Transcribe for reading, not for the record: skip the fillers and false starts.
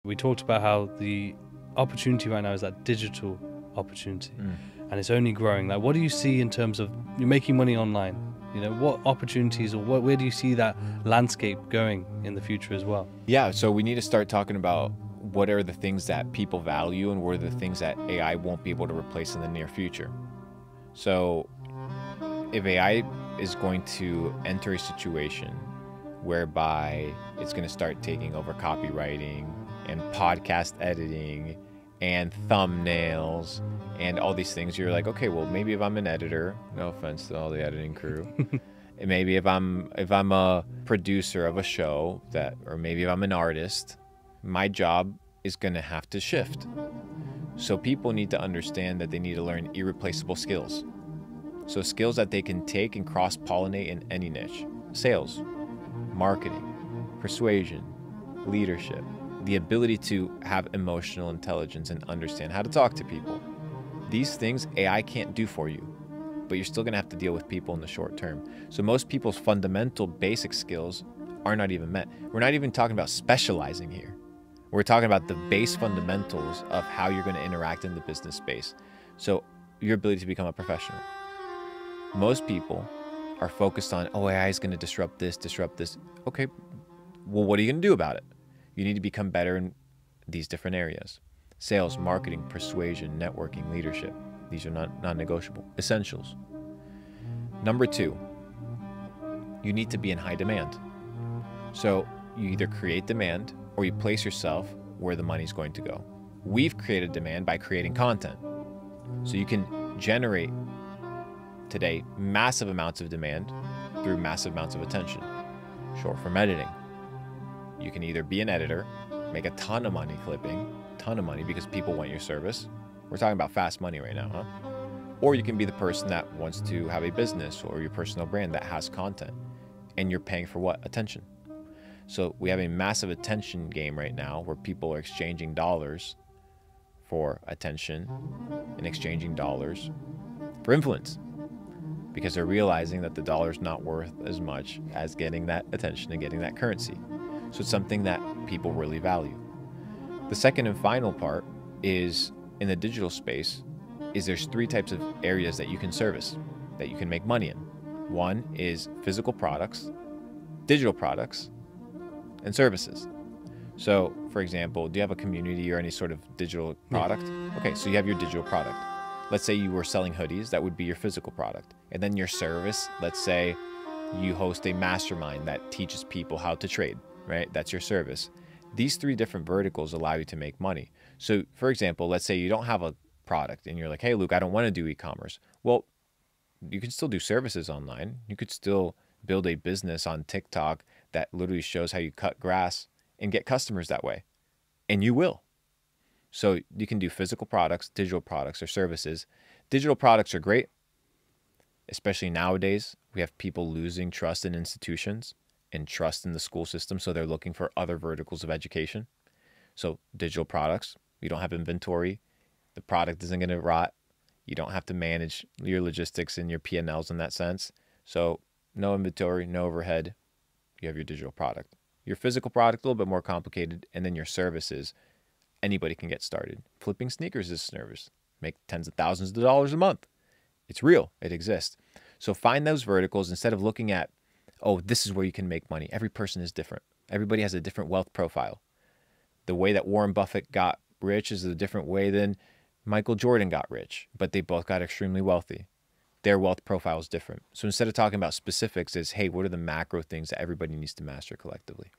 We talked about how the opportunity right now is that digital opportunity, and it's only growing. Like, what do you see in terms of you're making money online? You know, what opportunities or where do you see that landscape going in the future as well? Yeah, so we need to start talking about what are the things that people value and what are the things that AI won't be able to replace in the near future. So if AI is going to enter a situation whereby it's going to start taking over copywriting and podcast editing and thumbnails and all these things, you're like, okay, well, maybe if I'm an editor, no offense to all the editing crew, and maybe if I'm a producer of a show or maybe if I'm an artist, my job is going to have to shift. So people need to understand that they need to learn irreplaceable skills. So skills that they can take and cross-pollinate in any niche. Sales, marketing, persuasion, leadership, the ability to have emotional intelligence and understand how to talk to people. These things AI can't do for you, but you're still going to have to deal with people in the short term. So most people's fundamental basic skills are not even met. We're not even talking about specializing here. We're talking about the base fundamentals of how you're going to interact in the business space. So your ability to become a professional. Most people are focused on, oh, AI is going to disrupt this. Okay, well, what are you going to do about it? You need to become better in these different areas. Sales, marketing, persuasion, networking, leadership. These are non-negotiable essentials. Number 2, you need to be in high demand. So you either create demand or you place yourself where the money's going to go. We've created demand by creating content. So you can generate today massive amounts of demand through massive amounts of attention. Short form editing. You can either be an editor, make a ton of money clipping, ton of money because people want your service. We're talking about fast money right now, huh? Or you can be the person that wants to have a business or your personal brand that has content. And you're paying for what? Attention. So we have a massive attention game right now where people are exchanging dollars for attention and exchanging dollars for influence because they're realizing that the dollar's not worth as much as getting that attention and getting that currency. So it's something that people really value. The second and final part is in the digital space is there's 3 types of areas that you can service, that you can make money in. One is physical products, digital products, and services. So, for example, do you have a community or any sort of digital product? Okay, so you have your digital product. Let's say you were selling hoodies, that would be your physical product. And then your service, let's say you host a mastermind that teaches people how to trade, right? That's your service. These 3 different verticals allow you to make money. So, for example, let's say you don't have a product and you're like, hey, Luke, I don't want to do e-commerce. Well, you can still do services online. You could still build a business on TikTok that literally shows how you cut grass and get customers that way. And you will. So you can do physical products, digital products, or services. Digital products are great, especially nowadays. We have people losing trust in institutions and trust in the school system, so they're looking for other verticals of education. So digital products, you don't have inventory. The product isn't going to rot. You don't have to manage your logistics and your P&Ls in that sense. So no inventory, no overhead. You have your digital product. Your physical product, a little bit more complicated. And then your services, anybody can get started. Flipping sneakers is a service. Make tens of thousands of dollars a month. It's real. It exists. So find those verticals instead of looking at, oh, this is where you can make money. Every person is different. Everybody has a different wealth profile. The way that Warren Buffett got rich is a different way than Michael Jordan got rich, but they both got extremely wealthy. Their wealth profile is different. So instead of talking about specifics, it's, hey, what are the macro things that everybody needs to master collectively?